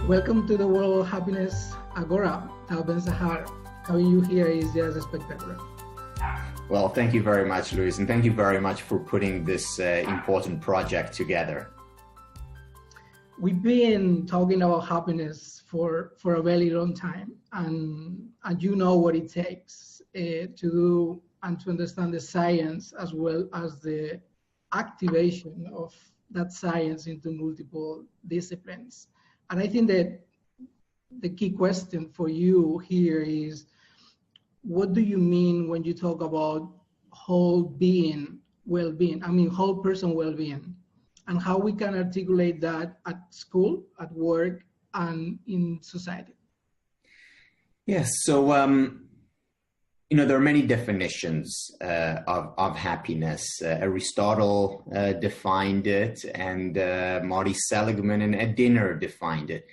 Welcome to the World of Happiness Agora. Tal Ben-Shahar. Having you here is just spectacular. Well, thank you very much, Luis, and thank you very much for putting this important project together. We've been talking about happiness for a very long time, and you know what it takes to do and to understand the science as well as the activation of that science into multiple disciplines. And I think that the key question for you here is, what do you mean when you talk about whole being well-being? I mean, whole person well-being, and how we can articulate that at school, at work, and in society. Yes, so, there are many definitions of happiness. Aristotle defined it, and Marty Seligman and Ed Dinner defined it.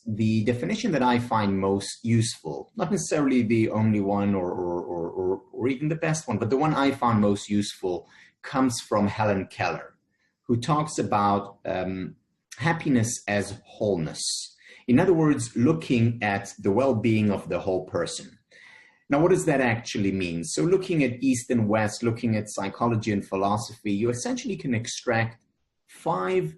The definition that I find most useful, not necessarily the only one or even the best one, but the one I found most useful comes from Helen Keller, who talks about happiness as wholeness. In other words, looking at the well-being of the whole person. Now, what does that actually mean? So looking at East and West, looking at psychology and philosophy, you essentially can extract 5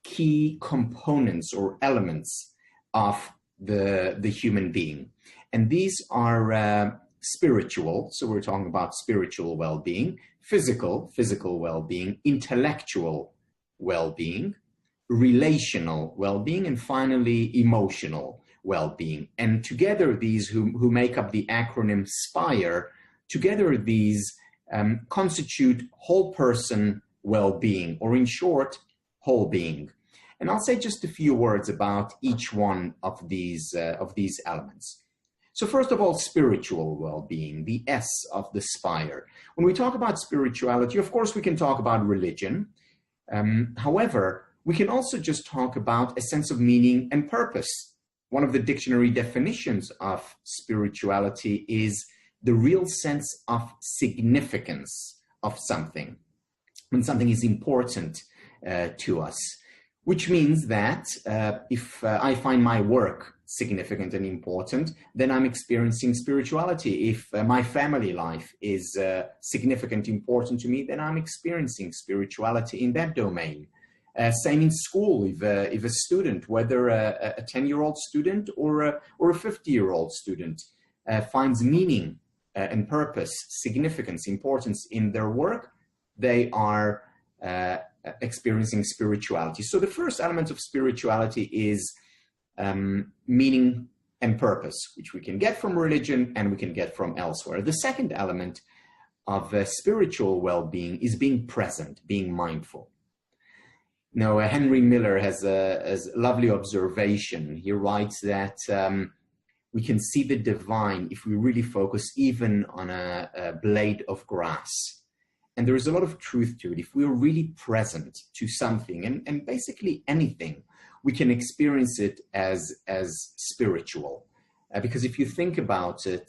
key components or elements of the human being. And these are spiritual, so we're talking about spiritual well-being, physical well-being, intellectual well-being, relational well-being, and finally emotional well-being. And together these who make up the acronym SPIRE, together these constitute whole person well-being, or in short, whole being. And I'll say just a few words about each one of these elements. So first of all, spiritual well-being, the S of the SPIRE. When we talk about spirituality, of course, we can talk about religion. However, we can also just talk about a sense of meaning and purpose. One of the dictionary definitions of spirituality is the real sense of significance of something, when something is important to us, which means that if I find my work significant and important, then I'm experiencing spirituality. If my family life is significant, important to me, then I'm experiencing spirituality in that domain. Same in school, if a student, whether a 10-year-old student or a 50-year-old student, finds meaning and purpose, significance, importance in their work, they are experiencing spirituality. So the first element of spirituality is meaning and purpose, which we can get from religion and we can get from elsewhere. The second element of spiritual well-being is being present, being mindful. Now, Henry Miller has a lovely observation. He writes that we can see the divine if we really focus even on a blade of grass. And there is a lot of truth to it. If we're really present to something, and basically anything, we can experience it as spiritual. Because if you think about it,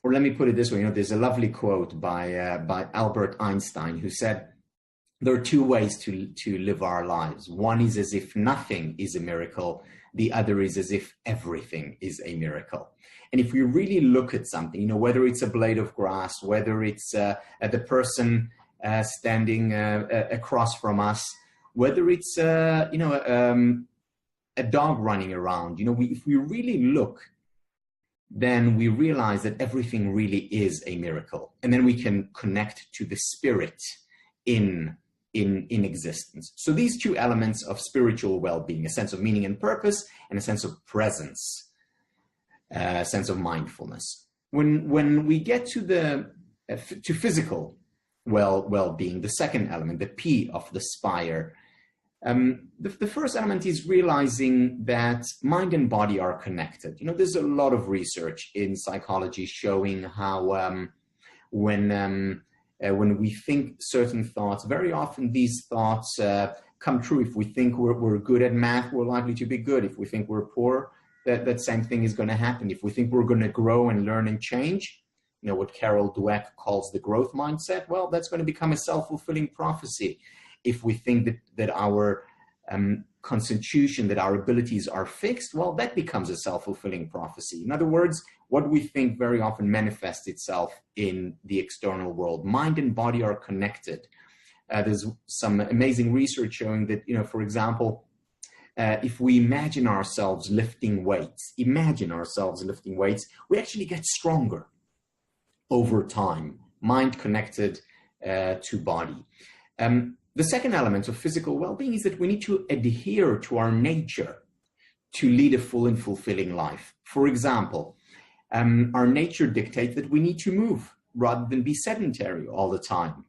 or let me put it this way, there's a lovely quote by Albert Einstein, who said, there are 2 ways to live our lives. One is as if nothing is a miracle. The other is as if everything is a miracle. And if we really look at something, whether it's a blade of grass, whether it's the person standing across from us, whether it's a dog running around, if we really look, then we realize that everything really is a miracle. And then we can connect to the spirit in existence. So these 2 elements of spiritual well-being, a sense of meaning and purpose, and a sense of presence, a sense of mindfulness. When we get to physical well-being, the second element, the P of the SPIRE, the first element is realizing that mind and body are connected. There's a lot of research in psychology showing how when we think certain thoughts, very often these thoughts come true. If we think we're good at math, we're likely to be good. If we think we're poor, that same thing is going to happen. If we think we're going to grow and learn and change, what Carol Dweck calls the growth mindset, well, that's going to become a self-fulfilling prophecy. If we think that our constitution, that our abilities are fixed, well, that becomes a self-fulfilling prophecy. In other words, what we think very often manifests itself in the external world. Mind and body are connected. There's some amazing research showing that, for example, if we imagine ourselves lifting weights, we actually get stronger over time, mind connected to body. The second element of physical well-being is that we need to adhere to our nature to lead a full and fulfilling life. For example, our nature dictates that we need to move rather than be sedentary all the time.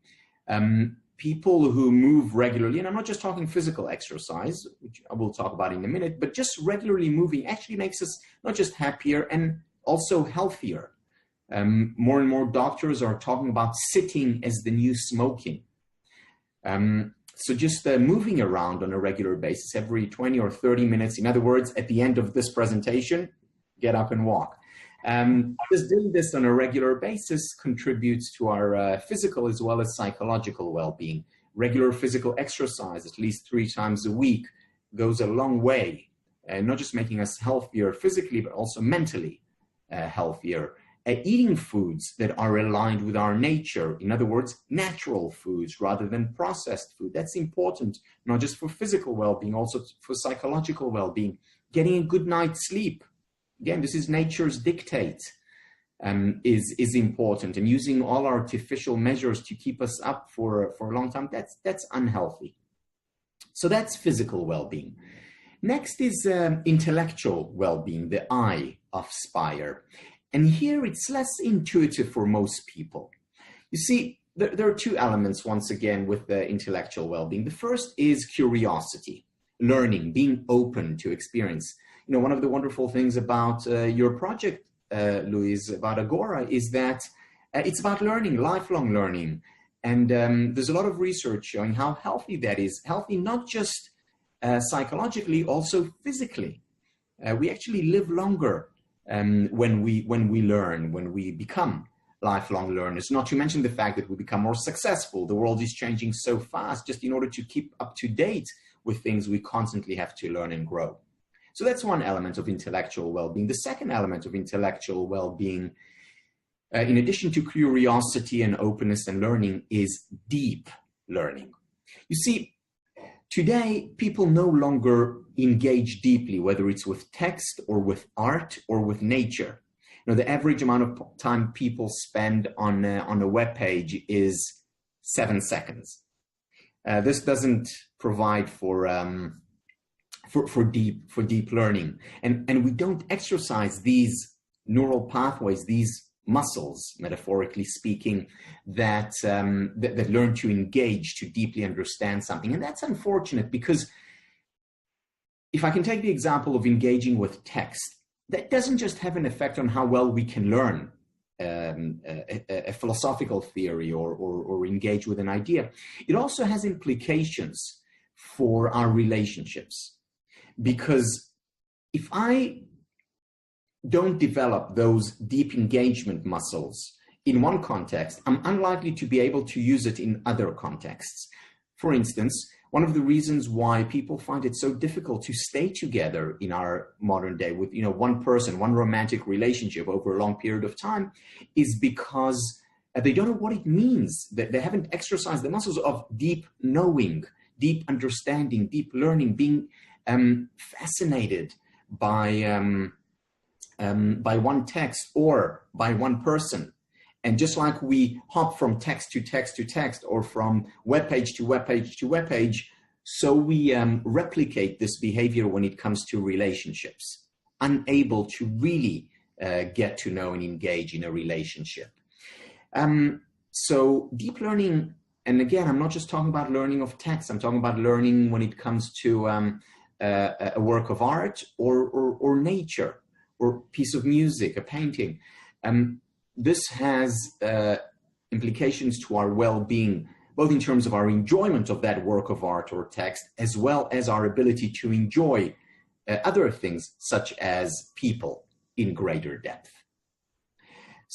People who move regularly, and I'm not just talking physical exercise, which I will talk about in a minute, but just regularly moving actually makes us not just happier and also healthier. More and more doctors are talking about sitting as the new smoking. So just moving around on a regular basis, every 20 or 30 minutes. In other words, at the end of this presentation, get up and walk. Just doing this on a regular basis contributes to our physical as well as psychological well-being. Regular physical exercise, at least 3 times a week, goes a long way, not just making us healthier physically, but also mentally healthier. Eating foods that are aligned with our nature, in other words, natural foods rather than processed food. That's important, not just for physical well-being, also for psychological well-being. Getting a good night's sleep. Again, this is nature's dictate, is important. And using all artificial measures to keep us up for a long time, that's unhealthy. So that's physical well-being. Next is intellectual well-being, the I of SPIRE. And here it's less intuitive for most people. You see, there are 2 elements, once again, with the intellectual well-being. The first is curiosity, learning, being open to experience. One of the wonderful things about your project, Luis, about Agora, is that it's about learning, lifelong learning. And there's a lot of research showing how healthy that is. Healthy not just psychologically, also physically. We actually live longer when we learn, when we become lifelong learners, not to mention the fact that we become more successful. The world is changing so fast. Just in order to keep up to date with things, we constantly have to learn and grow. So that's one element of intellectual well-being. The second element of intellectual well-being, in addition to curiosity and openness and learning, is deep learning. You see, today, people no longer engage deeply, whether it's with text or with art or with nature. The average amount of time people spend on a web page is 7 seconds. This doesn't provide for deep learning, and we don't exercise these neural pathways, these muscles, metaphorically speaking, that learn to engage, to deeply understand something. And that's unfortunate, because if I can take the example of engaging with text, that doesn't just have an effect on how well we can learn a philosophical theory or engage with an idea. It also has implications for our relationships, because if I don't develop those deep engagement muscles in one context, I'm unlikely to be able to use it in other contexts. For instance, one of the reasons why people find it so difficult to stay together in our modern day with, one person, one romantic relationship over a long period of time, is because they don't know what it means. They haven't exercised the muscles of deep knowing, deep understanding, deep learning, being fascinated by one text or by one person. And just like we hop from text to text to text, or from web page to web page to web page, so we replicate this behavior when it comes to relationships, unable to really get to know and engage in a relationship. So deep learning, and again, I'm not just talking about learning of text, I'm talking about learning when it comes to a work of art or nature, or piece of music, a painting. This has implications to our well-being, both in terms of our enjoyment of that work of art or text, as well as our ability to enjoy other things, such as people, in greater depth.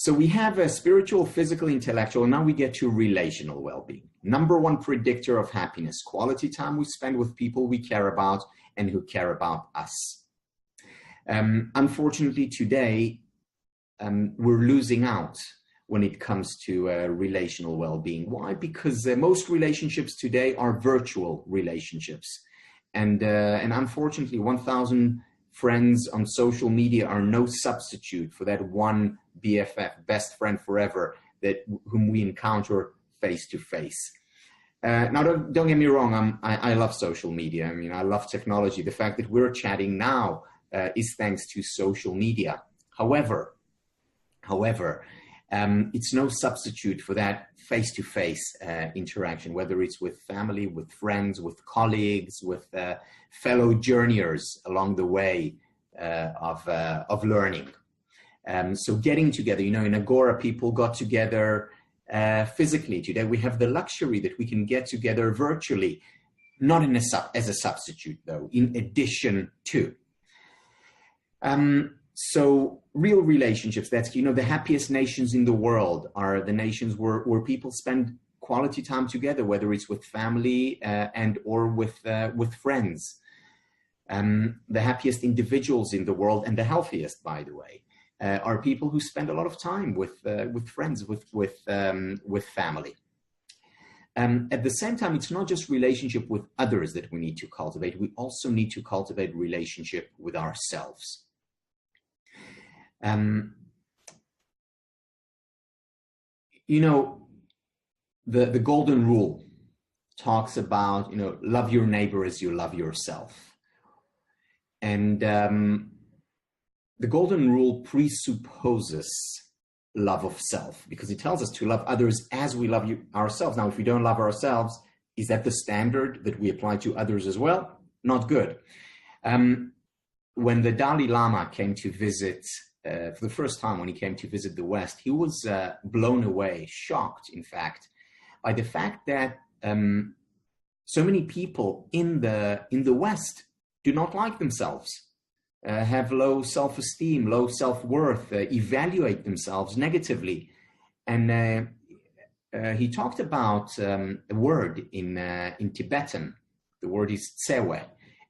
So we have a spiritual, physical, intellectual, and now we get to relational well-being. Number one predictor of happiness, quality time we spend with people we care about and who care about us. Unfortunately, today, we're losing out when it comes to relational well-being. Why? Because most relationships today are virtual relationships. And unfortunately, 1,000 friends on social media are no substitute for that one BFF, best friend forever, whom we encounter face to face. Now, don't get me wrong, I love social media. I mean, I love technology. The fact that we're chatting now is thanks to social media. However, it's no substitute for that face-to-face interaction, whether it's with family, with friends, with colleagues, with fellow journeyers along the way of learning. So getting together, you know, in Agora, people got together physically. Today, we have the luxury that we can get together virtually, not as a substitute, though, in addition to. So real relationships, that's, you know, the happiest nations in the world are the nations where people spend quality time together, whether it's with family and or with friends. The happiest individuals in the world, and the healthiest, by the way, are people who spend a lot of time with friends, with family. At the same time, it's not just relationship with others that we need to cultivate. We also need to cultivate relationship with ourselves. You know, the golden rule talks about, you know, love your neighbor as you love yourself. And the golden rule presupposes love of self, because it tells us to love others as we love ourselves. Now, if we don't love ourselves, is that the standard that we apply to others as well? Not good. When the Dalai Lama came to visit, for the first time when he came to visit the West, he was blown away, shocked, in fact, by the fact that so many people in the West do not like themselves, have low self-esteem, low self-worth, evaluate themselves negatively. And he talked about a word in Tibetan. The word is tsewe,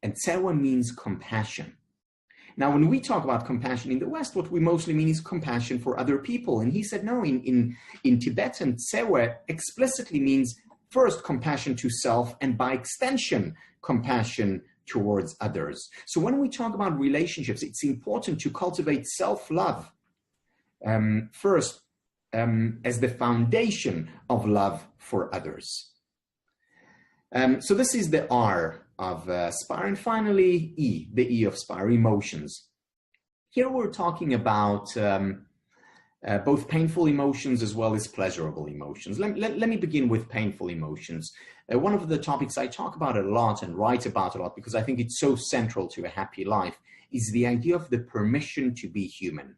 and tsewe means compassion. Now, when we talk about compassion in the West, what we mostly mean is compassion for other people. And he said, no, in Tibetan, tsewe explicitly means first compassion to self, and by extension, compassion towards others. So when we talk about relationships, it's important to cultivate self-love first as the foundation of love for others. So this is the R of SPIRE, and finally E, the E of SPIRE, emotions. Here we're talking about both painful emotions as well as pleasurable emotions. Let me begin with painful emotions. One of the topics I talk about a lot and write about a lot, because I think it's so central to a happy life, is the idea of the permission to be human.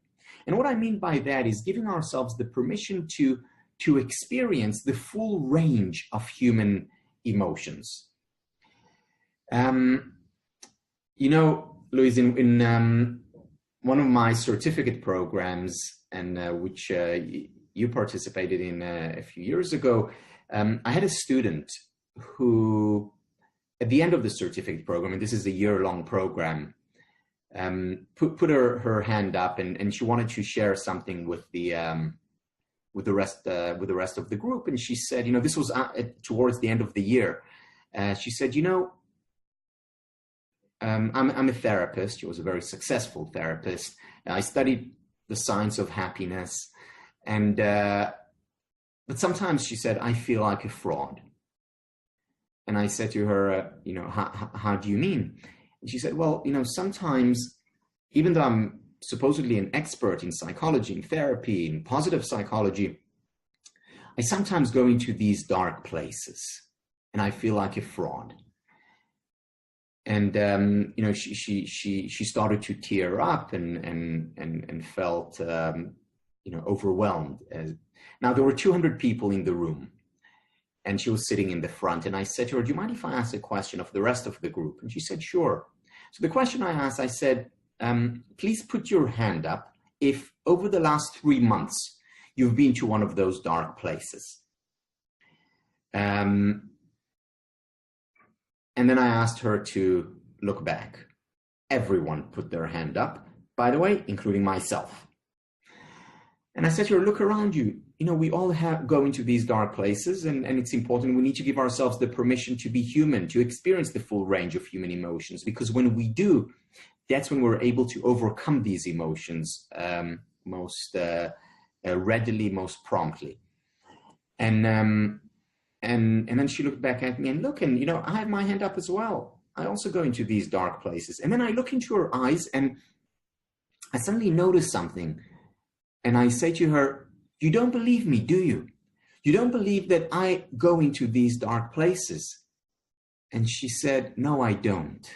And what I mean by that is giving ourselves the permission to experience the full range of human emotions. You know, Luis, in one of my certificate programs, and which you participated in a few years ago, I had a student who, at the end of the certificate program, and this is a year-long program, put her hand up, and she wanted to share something with the rest of the group. And she said, you know, this was towards the end of the year. She said, you know, I'm a therapist. She was a very successful therapist. I studied the science of happiness, and but sometimes, she said, I feel like a fraud. And I said to her, you know, how do you mean? And she said, well, you know, sometimes, even though I'm supposedly an expert in psychology, in therapy, in positive psychology, I sometimes go into these dark places and I feel like a fraud. And you know, she started to tear up and felt you know, overwhelmed. Now there were 200 people in the room, and she was sitting in the front. And I said to her, "Do you mind if I ask a question of the rest of the group?" And she said, "Sure." So the question I asked, I said, "Please put your hand up if over the last 3 months you've been to one of those dark places. And then I asked her to look back. Everyone put their hand up, by the way, including myself. And I said to her, look around you. You know, we all go into these dark places, and it's important. We need to give ourselves the permission to be human, to experience the full range of human emotions, because when we do, that's when we're able to overcome these emotions most readily, most promptly. And then she looked back at me and look, and, you know, I have my hand up as well. I also go into these dark places. And then I look into her eyes and I suddenly notice something. And I say to her, you don't believe me, do you? You don't believe that I go into these dark places? And she said, no, I don't.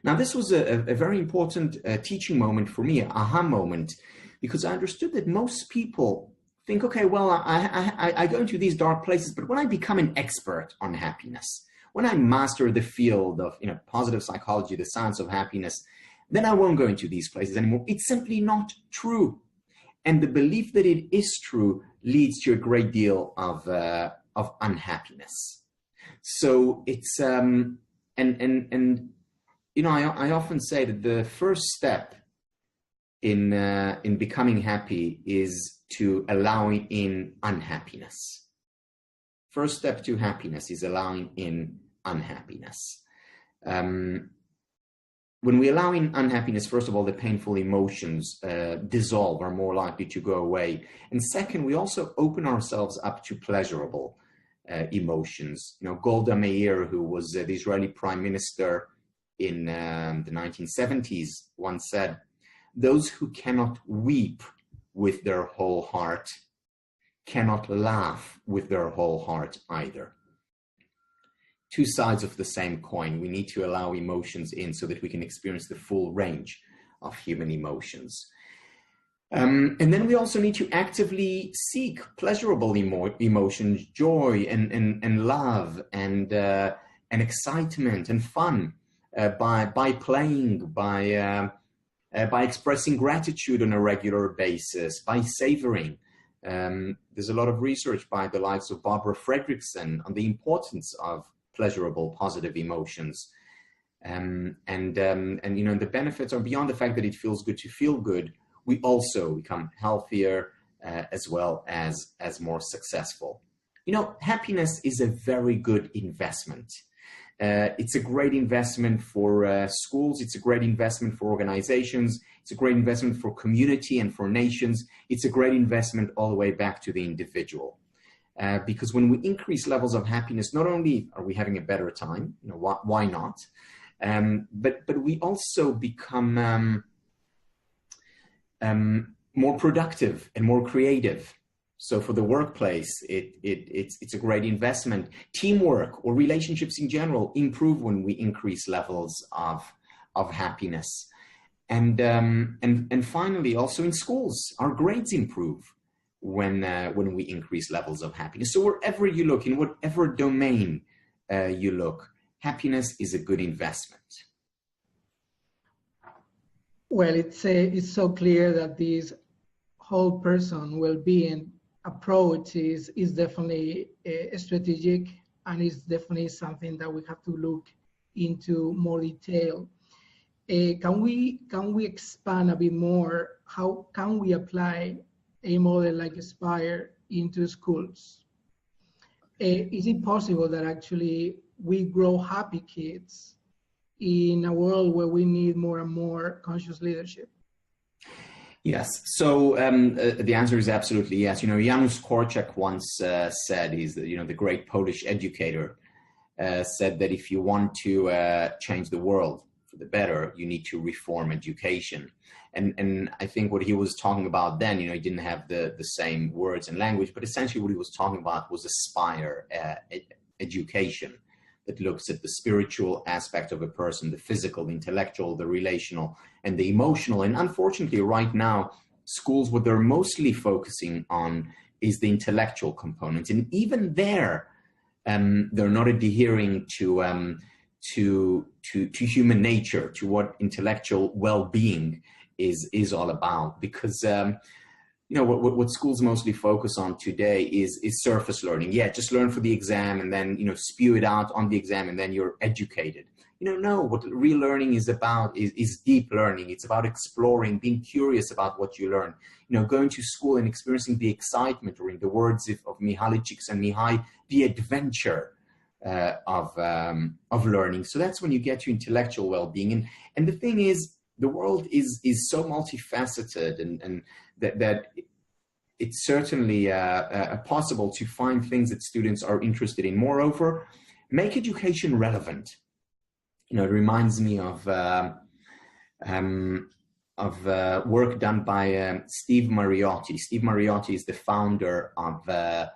Now, this was a very important teaching moment for me, an aha moment, because I understood that most people think, okay, well, I go into these dark places, but when I become an expert on happiness, when I master the field of, you know, positive psychology, the science of happiness, then I won't go into these places anymore. It's simply not true. And the belief that it is true leads to a great deal of unhappiness. So it's, and you know, I often say that the first step in becoming happy is to allowing in unhappiness. First step to happiness is allowing in unhappiness. When we allow in unhappiness, first of all, the painful emotions dissolve, are more likely to go away. And second, we also open ourselves up to pleasurable emotions. You know, Golda Meir, who was the Israeli prime minister in the 1970s, once said, those who cannot weep with their whole heart cannot laugh with their whole heart either. Two sides of the same coin. We need to allow emotions in so that we can experience the full range of human emotions. And then we also need to actively seek pleasurable emotions, joy and love and excitement and fun by playing, by expressing gratitude on a regular basis, by savoring. There's a lot of research by the likes of Barbara Fredrickson on the importance of pleasurable, positive emotions. And you know, the benefits are beyond the fact that it feels good to feel good. We also become healthier as well as more successful. You know, happiness is a very good investment. It's a great investment for schools. It's a great investment for organizations. It's a great investment for community and for nations. It's a great investment all the way back to the individual. Because when we increase levels of happiness, not only are we having a better time, you know, why not? But we also become more productive and more creative. So for the workplace, it's a great investment. Teamwork or relationships in general improve when we increase levels of happiness. And finally, also in schools, our grades improve when we increase levels of happiness. So wherever you look, in whatever domain you look, happiness is a good investment. Well, it's so clear that this whole person well-being approach is definitely strategic, and is definitely something that we have to look into more detail. Can we expand a bit more? How can we apply a model like Aspire into schools? Is it possible that actually we grow happy kids in a world where we need more and more conscious leadership? Yes. So the answer is absolutely yes. You know, Janusz Korczak once said, he's the great Polish educator, said that if you want to change the world for the better, you need to reform education. And I think what he was talking about then, you know, he didn't have the same words and language, but essentially what he was talking about was Aspire education that looks at the spiritual aspect of a person, the physical, the intellectual, the relational, and the emotional. And unfortunately, right now, schools, what they're mostly focusing on is the intellectual component. And even there, they're not adhering to human nature, to what intellectual well-being is all about. Because what schools mostly focus on today is surface learning. Yeah, just learn for the exam and then, spew it out on the exam and then you're educated. No, what real learning is about is deep learning. It's about exploring, being curious about what you learn. Going to school and experiencing the excitement, or in the words of Mihaly Csikszentmihalyi, the adventure of learning. So that's when you get to intellectual well-being. And the thing is, the world is so multifaceted, and that it's certainly possible to find things that students are interested in. Moreover, make education relevant. It reminds me of work done by Steve Mariotti. Steve Mariotti is the founder of the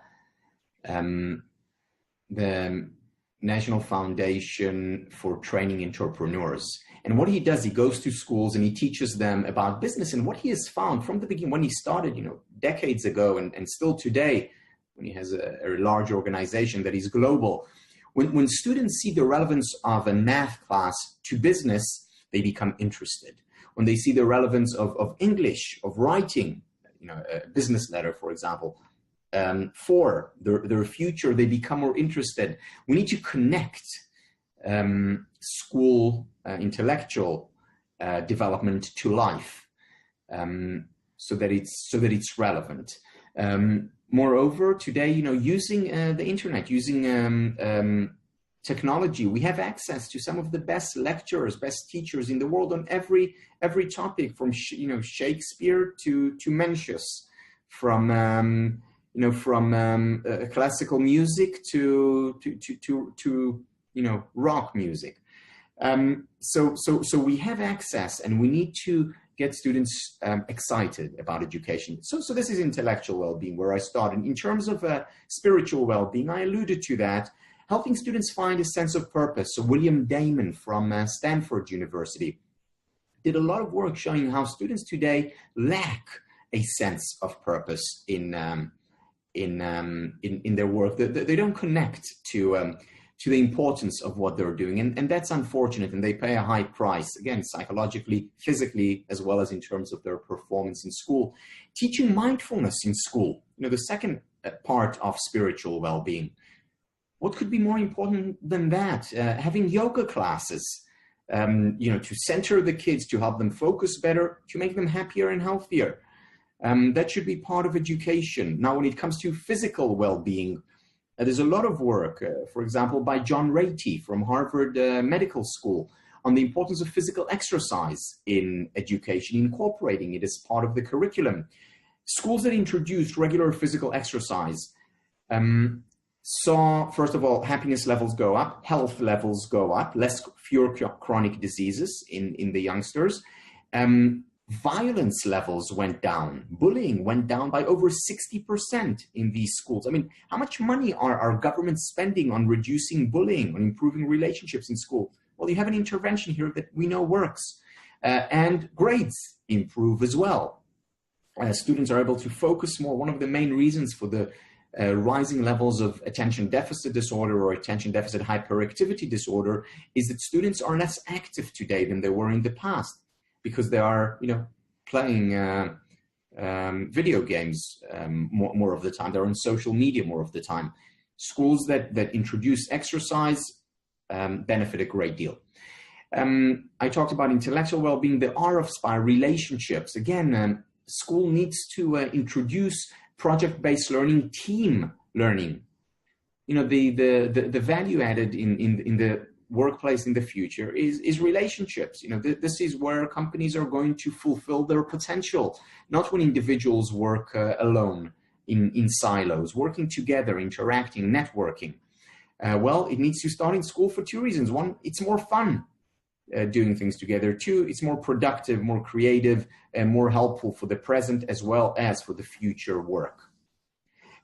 National Foundation for Training Entrepreneurs. And what he does, he goes to schools and he teaches them about business. And what he has found from the beginning, when he started, decades ago, and still today, when he has a large organization that is global, when students see the relevance of a math class to business, they become interested. When they see the relevance of English, of writing, a business letter, for example, for their future, they become more interested. We need to connect school intellectual development to life, so that it's relevant. Moreover, today, using the internet, using technology, we have access to some of the best lecturers, best teachers in the world on every topic, from Shakespeare to Mencius, from classical music to rock music. So we have access, and we need to get students excited about education. So this is intellectual well-being, where I started. In terms of spiritual well-being, I alluded to that, helping students find a sense of purpose. So William Damon from Stanford University did a lot of work showing how students today lack a sense of purpose in their work. They don't connect to the importance of what they're doing. And that's unfortunate, and they pay a high price, again, psychologically, physically, as well as in terms of their performance in school. Teaching mindfulness in school, the second part of spiritual well-being. What could be more important than that? Having yoga classes, to center the kids, to help them focus better, to make them happier and healthier. That should be part of education. Now, when it comes to physical well-being, there's a lot of work, for example, by John Ratey from Harvard Medical School, on the importance of physical exercise in education, incorporating it as part of the curriculum. Schools that introduced regular physical exercise saw, first of all, happiness levels go up, health levels go up, fewer chronic diseases in the youngsters. Violence levels went down. Bullying went down by over 60% in these schools. I mean, how much money are our governments spending on reducing bullying, on improving relationships in school? Well, you have an intervention here that we know works. And grades improve as well. Students are able to focus more. One of the main reasons for the rising levels of attention deficit disorder or attention deficit hyperactivity disorder is that students are less active today than they were in the past, because they are, playing video games more of the time. They're on social media more of the time. Schools that introduce exercise benefit a great deal. I talked about intellectual well-being, the R of SPI, relationships. Again, school needs to introduce project-based learning, team learning. The value added in the workplace in the future is relationships. This is where companies are going to fulfill their potential, not when individuals work alone in silos, working together, interacting, networking. Well, it needs to start in school for two reasons. One, it's more fun doing things together. Two, it's more productive, more creative, and more helpful for the present as well as for the future work.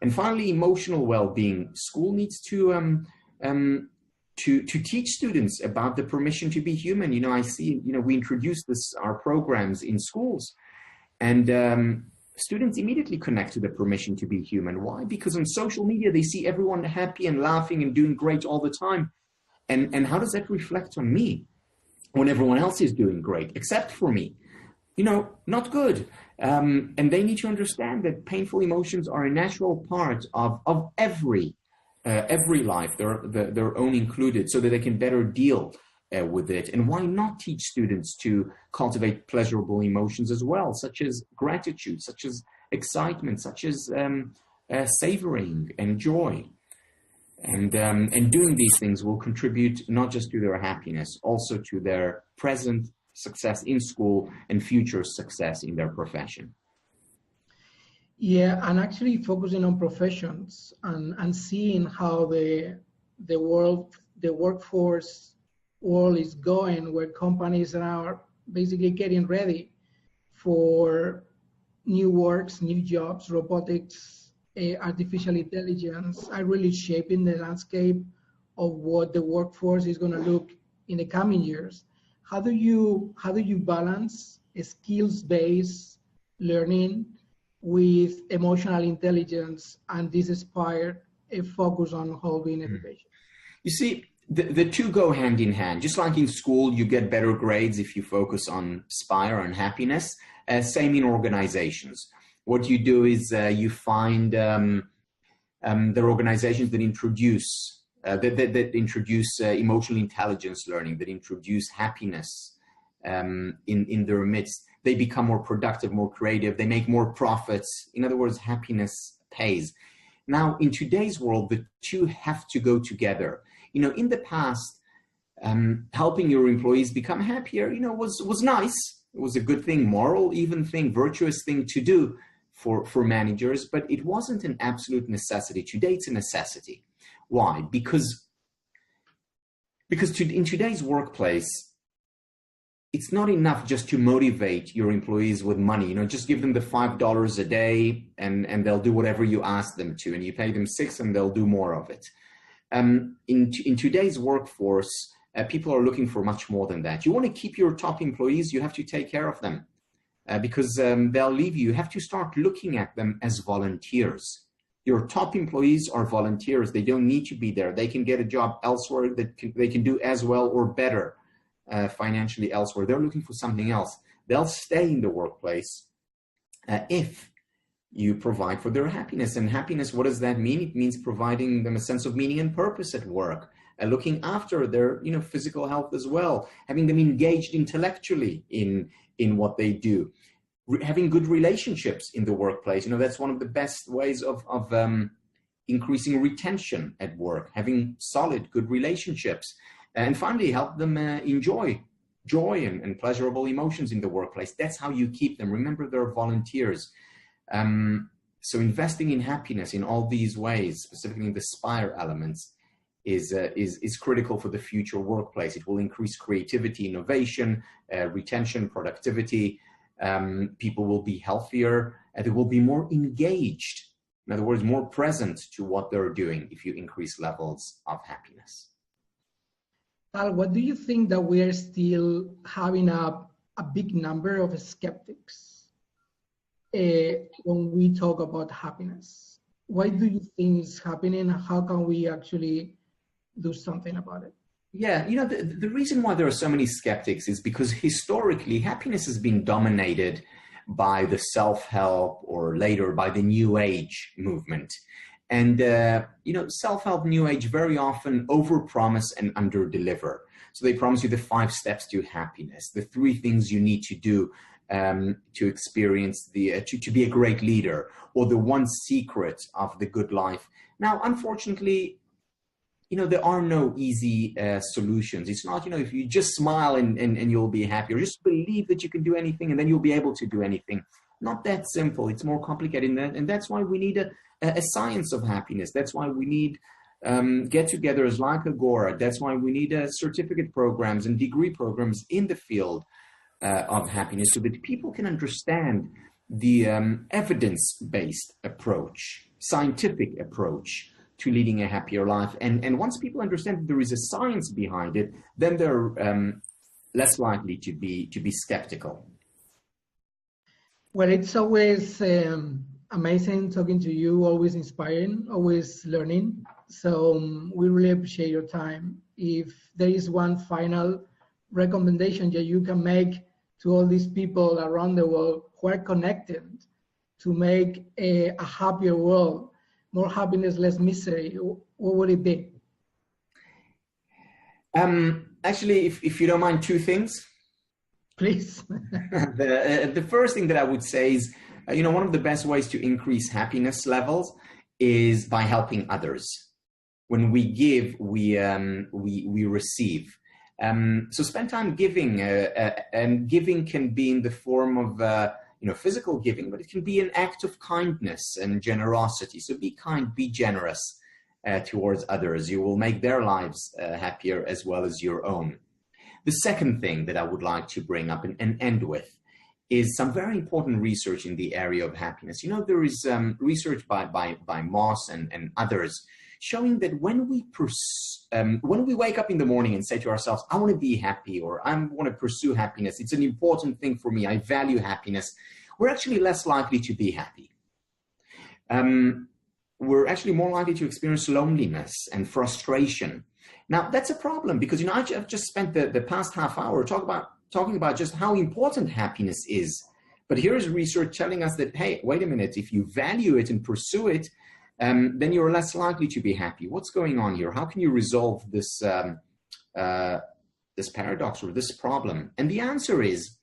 And finally, emotional well-being. School needs to teach students about the permission to be human. I see, we introduce our programs in schools, and students immediately connect to the permission to be human. Why? Because on social media, they see everyone happy and laughing and doing great all the time. And how does that reflect on me when everyone else is doing great, except for me? not good. And they need to understand that painful emotions are a natural part of every life, their own included, so that they can better deal with it. And why not teach students to cultivate pleasurable emotions as well, such as gratitude, such as excitement, such as savoring and joy. And doing these things will contribute not just to their happiness, also to their present success in school and future success in their profession. Yeah, and actually focusing on professions and seeing how the workforce world is going, where companies are basically getting ready for new works, new jobs, robotics, artificial intelligence are really shaping the landscape of what the workforce is going to look in the coming years. How do you balance a skills-based learning with emotional intelligence and this inspired a focus on whole-being education? You see, the two go hand in hand. Just like in school, you get better grades if you focus on SPIRE and happiness. Same in organizations. What you do is you find there are organizations that introduce emotional intelligence learning, that introduce happiness in their midst. They become more productive, more creative. They make more profits. In other words, happiness pays. Now, in today's world, the two have to go together. In the past, helping your employees become happier, was nice. It was a good thing, moral, even thing, virtuous thing to do for managers, but it wasn't an absolute necessity. Today, it's a necessity. Why? Because in today's workplace, it's not enough just to motivate your employees with money. Just give them the $5 a day and they'll do whatever you ask them to, and you pay them $6 and they'll do more of it. In today's workforce, people are looking for much more than that. You want to keep your top employees, you have to take care of them because they'll leave you. You have to start looking at them as volunteers. Your top employees are volunteers. They don't need to be there. They can get a job elsewhere that they can do as well or better financially elsewhere. They're looking for something else. They'll stay in the workplace if you provide for their happiness. And happiness, what does that mean? It means providing them a sense of meaning and purpose at work, looking after their physical health as well, having them engaged intellectually in what they do, having good relationships in the workplace. That's one of the best ways of increasing retention at work, having solid, good relationships. And finally, help them enjoy joy and pleasurable emotions in the workplace. That's how you keep them. Remember, they're volunteers. So investing in happiness in all these ways, specifically in the SPIRE elements, is critical for the future workplace. It will increase creativity, innovation, retention, productivity. People will be healthier and they will be more engaged. In other words, more present to what they're doing if you increase levels of happiness. Tal, what do you think that we are still having a big number of skeptics when we talk about happiness? Why do you think it's happening? How can we actually do something about it? Yeah, the reason why there are so many skeptics is because historically happiness has been dominated by the self-help or later by the New Age movement. And, self-help, New Age very often overpromise and underdeliver. So they promise you the 5 steps to happiness, the 3 things you need to do to experience to be a great leader, or the 1 secret of the good life. Now, unfortunately, there are no easy solutions. It's not, if you just smile and you'll be happy, or just believe that you can do anything and then you'll be able to do anything. Not that simple. It's more complicated than that. And that's why we need a science of happiness. That's why we need get-togethers like Agora. That's why we need certificate programs and degree programs in the field of happiness, so that people can understand the evidence-based approach, scientific approach to leading a happier life. And once people understand that there is a science behind it, then they're less likely to be skeptical. Well, it's always amazing talking to you, always inspiring, always learning. So we really appreciate your time. If there is one final recommendation that you can make to all these people around the world who are connected to make a happier world, more happiness, less misery, what would it be? Actually, if you don't mind, two things. Please. The first thing that I would say is, one of the best ways to increase happiness levels is by helping others. When we give, we receive. So spend time giving, and giving can be in the form of physical giving, but it can be an act of kindness and generosity. So be kind, be generous towards others. You will make their lives happier as well as your own. The second thing that I would like to bring up and end with is some very important research in the area of happiness. There is research by Moss and others showing that when we wake up in the morning and say to ourselves, I want to be happy, or I want to pursue happiness, it's an important thing for me, I value happiness, we're actually less likely to be happy. We're actually more likely to experience loneliness and frustration. Now, that's a problem because, I've just spent the past half hour talking about just how important happiness is. But here is research telling us that, hey, wait a minute, if you value it and pursue it, then you're less likely to be happy. What's going on here? How can you resolve this paradox or this problem? And the answer is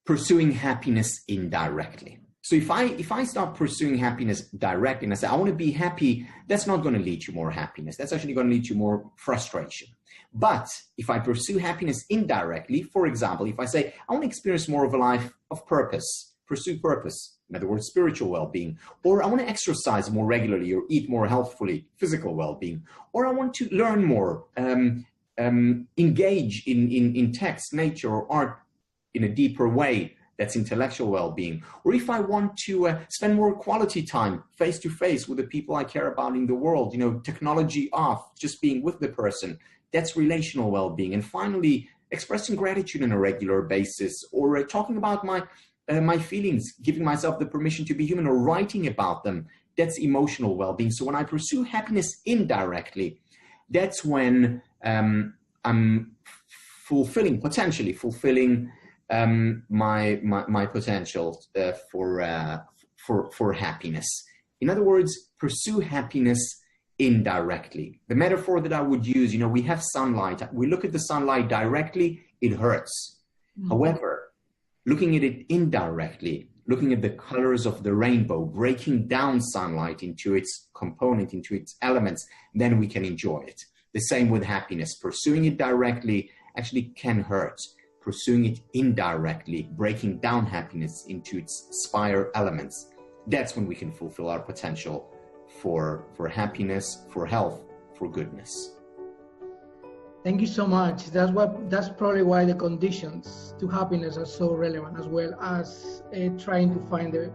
pursuing happiness indirectly. So if I start pursuing happiness directly and I say, I want to be happy, that's not going to lead to more happiness. That's actually going to lead to more frustration. But if I pursue happiness indirectly, for example, if I say, I want to experience more of a life of purpose, pursue purpose, in other words, spiritual well-being, or I want to exercise more regularly or eat more healthfully, physical well-being, or I want to learn more, engage in text, nature, or art in a deeper way, that's intellectual well-being, or if I want to spend more quality time face-to-face with the people I care about in the world, technology off, just being with the person, that's relational well-being. And finally, expressing gratitude on a regular basis, or talking about my feelings, giving myself the permission to be human, or writing about them, that's emotional well-being. So when I pursue happiness indirectly, that's when I'm potentially fulfilling my potential for happiness. In other words, pursue happiness indirectly. The metaphor that I would use, we have sunlight. We look at the sunlight directly, it hurts. Mm-hmm. However, looking at it indirectly, looking at the colors of the rainbow, breaking down sunlight into its component, into its elements, then we can enjoy it. The same with happiness. Pursuing it directly actually can hurt. Pursuing it indirectly, breaking down happiness into its spire elements, that's when we can fulfill our potential for happiness, for health, for goodness. Thank you so much. That's probably why the conditions to happiness are so relevant, as well as trying to find the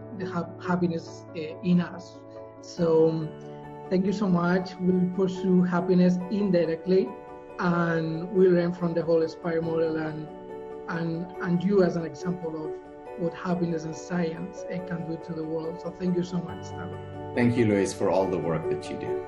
happiness in us. So thank you so much. We'll pursue happiness indirectly, and we'll learn from the whole Aspire model and you as an example of what happiness and science can do to the world. So thank you so much, Tal. Thank you, Luis, for all the work that you do.